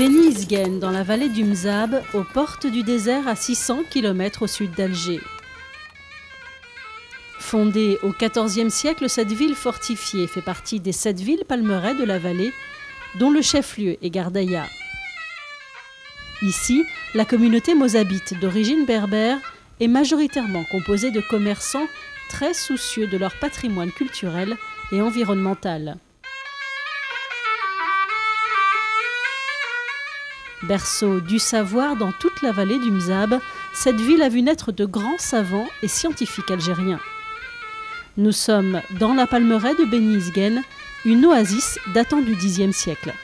Beni Yezghen, dans la vallée du Mzab, aux portes du désert à 600 km au sud d'Alger. Fondée au XIVe siècle, cette ville fortifiée fait partie des 7 villes palmeraies de la vallée, dont le chef-lieu est Gardaïa. Ici, la communauté mozabite d'origine berbère est majoritairement composée de commerçants très soucieux de leur patrimoine culturel et environnemental. Berceau du savoir dans toute la vallée du Mzab, cette ville a vu naître de grands savants et scientifiques algériens. Nous sommes dans la palmeraie de Beni Yezghen, une oasis datant du Xe siècle.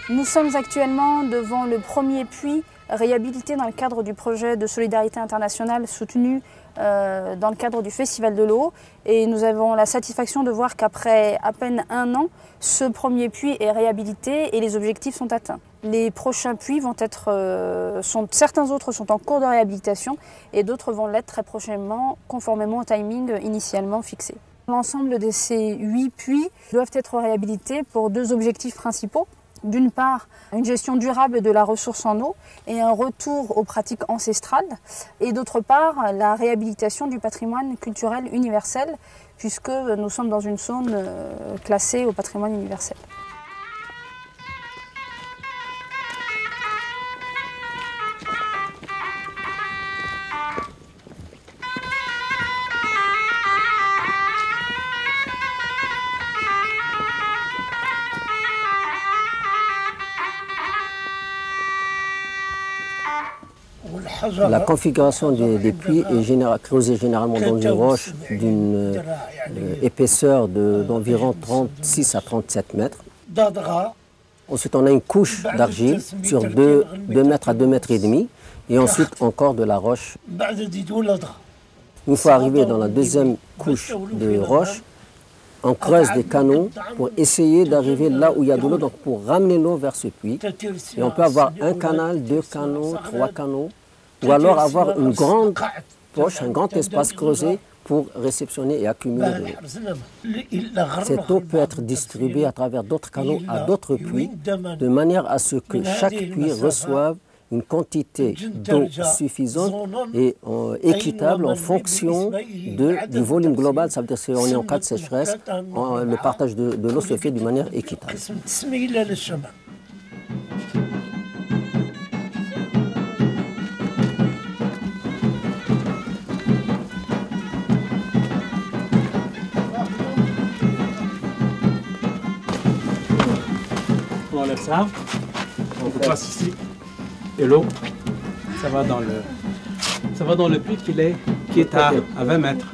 Nous sommes actuellement devant le premier puits réhabilité dans le cadre du projet de solidarité internationale soutenu dans le cadre du Festival de l'eau. Et nous avons la satisfaction de voir qu'après à peine 1 an, ce premier puits est réhabilité et les objectifs sont atteints. Les prochains puits vont être, certains autres sont en cours de réhabilitation et d'autres vont l'être très prochainement, conformément au timing initialement fixé. L'ensemble de ces 8 puits doivent être réhabilités pour 2 objectifs principaux. D'une part, une gestion durable de la ressource en eau et un retour aux pratiques ancestrales. Et d'autre part, la réhabilitation du patrimoine culturel universel, puisque nous sommes dans une zone classée au patrimoine universel. La configuration des puits est creusée généralement dans une roche d'une épaisseur d'environ 36 à 37 mètres. Ensuite, on a une couche d'argile sur 2 mètres à 2 mètres et demi, et ensuite encore de la roche. Une fois arrivé dans la deuxième couche de roche, on creuse des canaux pour essayer d'arriver là où il y a de l'eau, donc pour ramener l'eau vers ce puits. Et on peut avoir 1 canal, 2 canaux, 3 canaux, ou alors avoir une grande poche, un grand espace creusé pour réceptionner et accumuler de l'eau. Cette eau peut être distribuée à travers d'autres canaux à d'autres puits, de manière à ce que chaque puits reçoive une quantité d'eau suffisante et équitable en fonction du volume global. Ça veut dire que si on est en cas de sécheresse, le partage de l'eau se fait d'une manière équitable. On enlève ça, on passe ici, et l'eau, ça va dans le puits qui est à 20 mètres.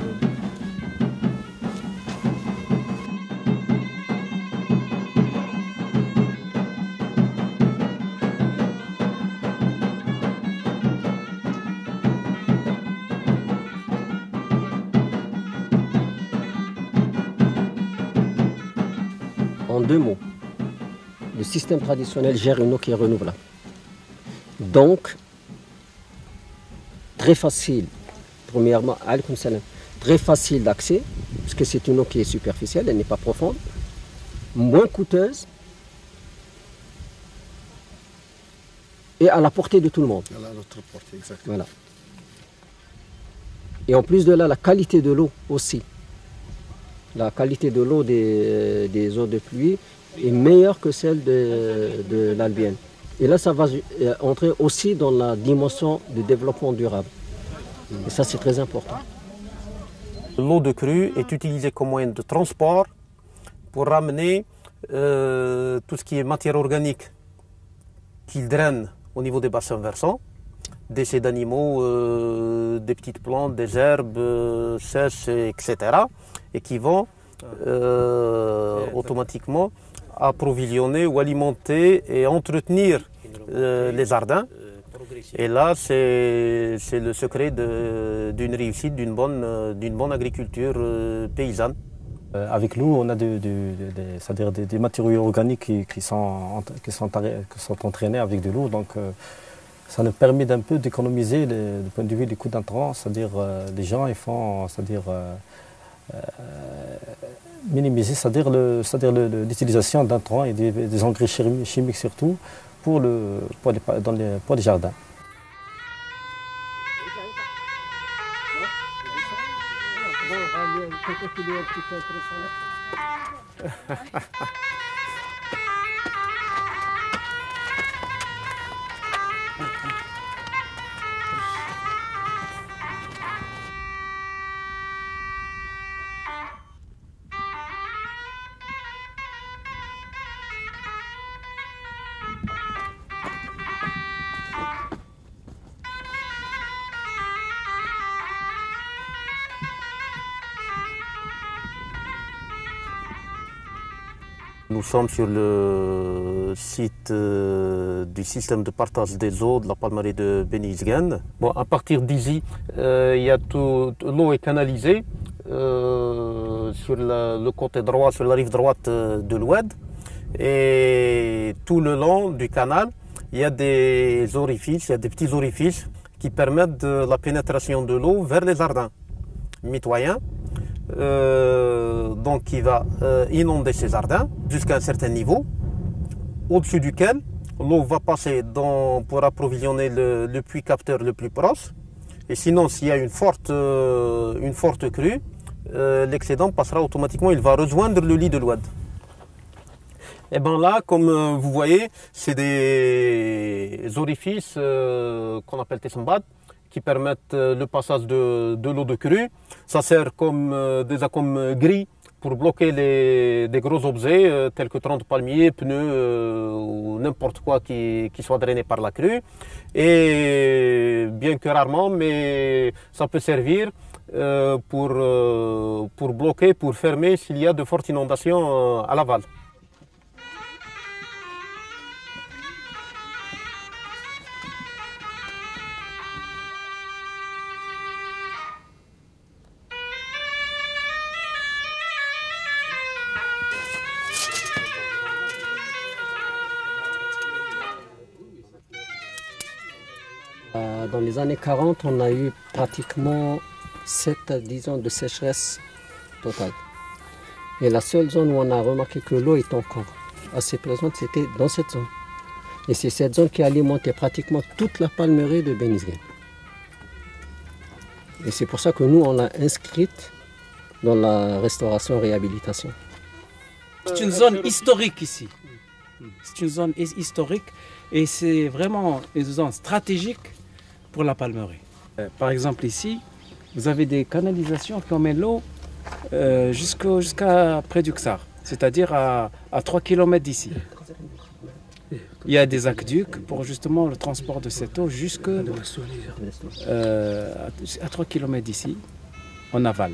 En 2 mots, le système traditionnel gère une eau qui est renouvelable. Donc, très facile, premièrement, très facile d'accès, parce que c'est une eau qui est superficielle, elle n'est pas profonde, moins coûteuse, et à la portée de tout le monde. À notre portée, exactement. Voilà. Et en plus de là, la qualité de l'eau aussi. La qualité de l'eau des eaux de pluie est meilleure que celle de l'Albienne. Et là, ça va entrer aussi dans la dimension du développement durable. Et ça, c'est très important. L'eau de crue est utilisée comme moyen de transport pour ramener tout ce qui est matière organique qu'il draine au niveau des bassins versants, déchets d'animaux, des petites plantes, des herbes sèches, etc. et qui vont automatiquement approvisionner ou alimenter et entretenir les jardins. Et là, c'est le secret d'une réussite, d'une bonne agriculture paysanne. Avec l'eau, on a c'est-à-dire des matériaux organiques qui sont entraînés avec de l'eau. Donc, ça nous permet d'un peu d'économiser du point de vue du coût d'intrant. C'est-à-dire, les gens ils font, minimiser, c'est-à-dire l'utilisation d'intrants et des engrais chimiques surtout, pour les jardins. Nous sommes sur le site du système de partage des eaux de la palmeraie de Beni Yezguen. Bon, à partir d'ici, l'eau est canalisée sur le côté droit, sur la rive droite de l'Oued. Et tout le long du canal, il y a des orifices, il y a des petits orifices qui permettent de la pénétration de l'eau vers les jardins mitoyens. Donc qui va inonder ces jardins jusqu'à un certain niveau, au-dessus duquel l'eau va passer pour approvisionner le puits capteur le plus proche. Et sinon, s'il y a une forte crue, l'excédent passera automatiquement, il va rejoindre le lit de l'Oued. Et bien là, comme vous voyez, c'est des orifices qu'on appelle Tessembad, qui permettent le passage de l'eau de crue. Ça sert déjà comme grille pour bloquer des gros objets tels que 30 palmiers, pneus ou n'importe quoi qui soit drainé par la crue. Et bien que rarement, mais ça peut servir pour bloquer, pour fermer s'il y a de fortes inondations à l'aval. Dans les années 40, on a eu pratiquement 7 à 10 ans de sécheresse totale. Et la seule zone où on a remarqué que l'eau est encore assez présente, c'était dans cette zone. Et c'est cette zone qui alimentait pratiquement toute la palmeraie de Beni Yezguen. Et c'est pour ça que nous, on l'a inscrite dans la restauration-réhabilitation. C'est une zone historique ici. C'est une zone historique et c'est vraiment une zone stratégique pour la palmeraie. Par exemple ici, vous avez des canalisations qui emmènent l'eau jusqu'à près du Ksar, c'est-à-dire à 3 km d'ici. Il y a des aqueducs pour justement le transport de cette eau jusqu'à 3 km d'ici, en aval.